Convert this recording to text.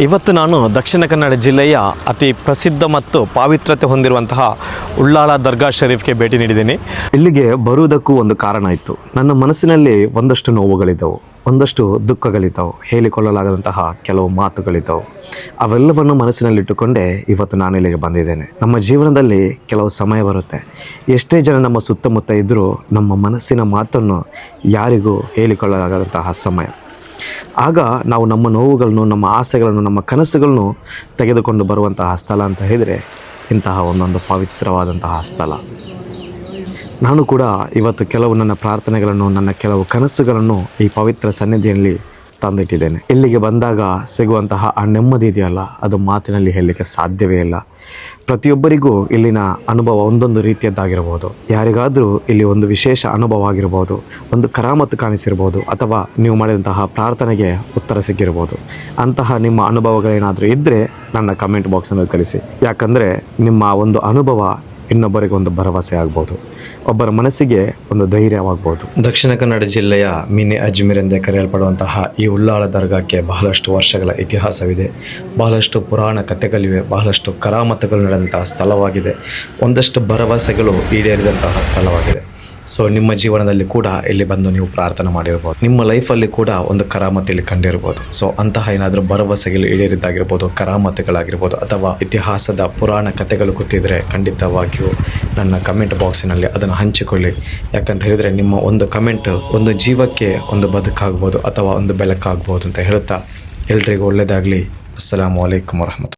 ಇವತ್ತು ನಾನು ದಕ್ಷಿಣ ಕನ್ನಡ ಜಿಲ್ಲೆಯ ಅತಿ ಪ್ರಸಿದ್ಧ ಮತ್ತು ಪಾವಿತ್ರತೆ ಹೊಂದಿರುವಂತಹ ಉಳ್ಳಾಳ ದರ್ಗಾ ಶರೀಫ್ಗೆ ಭೇಟಿ ನೀಡಿದ್ದೀನಿ. ಇಲ್ಲಿಗೆ ಬರುವುದಕ್ಕೂ ಒಂದು ಕಾರಣ ಇತ್ತು. ನನ್ನ ಮನಸ್ಸಿನಲ್ಲಿ ಒಂದಷ್ಟು ನೋವುಗಳಿದ್ದವು, ಒಂದಷ್ಟು ದುಃಖಗಳಿದ್ದವು, ಹೇಳಿಕೊಳ್ಳಲಾಗದಂತಹ ಕೆಲವು ಮಾತುಗಳಿದ್ದವು. ಅವೆಲ್ಲವನ್ನು ಮನಸ್ಸಿನಲ್ಲಿಟ್ಟುಕೊಂಡೇ ಇವತ್ತು ನಾನು ಇಲ್ಲಿಗೆ ಬಂದಿದ್ದೇನೆ. ನಮ್ಮ ಜೀವನದಲ್ಲಿ ಕೆಲವು ಸಮಯ ಬರುತ್ತೆ, ಎಷ್ಟೇ ಜನ ನಮ್ಮ ಸುತ್ತಮುತ್ತ ಇದ್ದರೂ ನಮ್ಮ ಮನಸ್ಸಿನ ಮಾತನ್ನು ಯಾರಿಗೂ ಹೇಳಿಕೊಳ್ಳಲಾಗದಂತಹ ಸಮಯ. ಆಗ ನಾವು ನಮ್ಮ ನೋವುಗಳನ್ನು, ನಮ್ಮ ಆಸೆಗಳನ್ನು, ನಮ್ಮ ಕನಸುಗಳನ್ನು ತೆಗೆದುಕೊಂಡು ಬರುವಂತಹ ಸ್ಥಳ ಅಂತ ಹೇಳಿದರೆ ಇಂತಹ ಒಂದೊಂದು ಪವಿತ್ರವಾದಂತಹ ಸ್ಥಳ. ನಾನು ಕೂಡ ಇವತ್ತು ಕೆಲವು ನನ್ನ ಪ್ರಾರ್ಥನೆಗಳನ್ನು, ನನ್ನ ಕೆಲವು ಕನಸುಗಳನ್ನು ಈ ಪವಿತ್ರ ಸನ್ನಿಧಿಯಲ್ಲಿ ತಂದಿಟ್ಟಿದ್ದೇನೆ. ಇಲ್ಲಿಗೆ ಬಂದಾಗ ಸಿಗುವಂತಹ ಆ ನೆಮ್ಮದಿ ಇದೆಯಲ್ಲ, ಅದು ಮಾತಿನಲ್ಲಿ ಹೇಳಲಿಕ್ಕೆ ಸಾಧ್ಯವೇ ಇಲ್ಲ. ಪ್ರತಿಯೊಬ್ಬರಿಗೂ ಇಲ್ಲಿನ ಅನುಭವ ಒಂದೊಂದು ರೀತಿಯದ್ದಾಗಿರ್ಬೋದು. ಯಾರಿಗಾದರೂ ಇಲ್ಲಿ ಒಂದು ವಿಶೇಷ ಅನುಭವ ಆಗಿರ್ಬೋದು, ಒಂದು ಕರಾಮತ್ತು ಕಾಣಿಸಿರ್ಬೋದು, ಅಥವಾ ನೀವು ಮಾಡಿದಂತಹ ಪ್ರಾರ್ಥನೆಗೆ ಉತ್ತರ ಸಿಕ್ಕಿರ್ಬೋದು. ಅಂತಹ ನಿಮ್ಮ ಅನುಭವಗಳೇನಾದರೂ ಇದ್ದರೆ ನನ್ನ ಕಮೆಂಟ್ ಬಾಕ್ಸನ್ನು ತಿಳಿಸಿ. ಯಾಕಂದರೆ ನಿಮ್ಮ ಒಂದು ಅನುಭವ ಇನ್ನೊಬ್ಬರಿಗೆ ಒಂದು ಭರವಸೆ ಆಗ್ಬೋದು, ಒಬ್ಬರ ಮನಸ್ಸಿಗೆ ಒಂದು ಧೈರ್ಯವಾಗ್ಬೋದು. ದಕ್ಷಿಣ ಕನ್ನಡ ಜಿಲ್ಲೆಯ ಮಿನಿ ಅಜ್ಮೀರ್ ಎಂದೇ ಕರೆಯಲ್ಪಡುವಂತಹ ಈ ಉಳ್ಳಾಳ ದರ್ಗಾಕ್ಕೆ ಬಹಳಷ್ಟು ವರ್ಷಗಳ ಇತಿಹಾಸವಿದೆ, ಬಹಳಷ್ಟು ಪುರಾಣ ಕಥೆಗಳಿವೆ, ಬಹಳಷ್ಟು ಕರಾಮತುಗಳು ನಡೆದಂತಹ ಸ್ಥಳವಾಗಿದೆ, ಒಂದಷ್ಟು ಭರವಸೆಗಳು ಈಡೇರಿದಂತಹ ಸ್ಥಳವಾಗಿದೆ. ಸೊ ನಿಮ್ಮ ಜೀವನದಲ್ಲಿ ಕೂಡ ಇಲ್ಲಿ ಬಂದು ನೀವು ಪ್ರಾರ್ಥನೆ ಮಾಡಿರ್ಬೋದು, ನಿಮ್ಮ ಲೈಫಲ್ಲಿ ಕೂಡ ಒಂದು ಕರಾಮತಿಯಲ್ಲಿ ಕಂಡಿರ್ಬೋದು. ಸೊ ಅಂತಹ ಏನಾದರೂ ಭರವಸೆಗಳು ಈಡೇರಿದ್ದಾಗಿರ್ಬೋದು, ಕರಾಮತೆಗಳಾಗಿರ್ಬೋದು, ಅಥವಾ ಇತಿಹಾಸದ ಪುರಾಣ ಕಥೆಗಳು ಗೊತ್ತಿದ್ದರೆ ಖಂಡಿತವಾಗಿಯೂ ನನ್ನ ಕಮೆಂಟ್ ಬಾಕ್ಸಿನಲ್ಲಿ ಅದನ್ನು ಹಂಚಿಕೊಳ್ಳಿ. ಯಾಕಂತ ಹೇಳಿದರೆ ನಿಮ್ಮ ಒಂದು ಕಮೆಂಟ್ ಒಂದು ಜೀವಕ್ಕೆ ಒಂದು ಬದುಕಾಗ್ಬೋದು ಅಥವಾ ಒಂದು ಬೆಳಕಾಗ್ಬೋದು ಅಂತ ಹೇಳುತ್ತಾ ಎಲ್ರಿಗೂ ಒಳ್ಳೆಯದಾಗಲಿ. ಅಸ್ಸಲಾಮು ಅಲೈಕುಮ್ ವರಹಮತುಲ್ಲಾಹ್.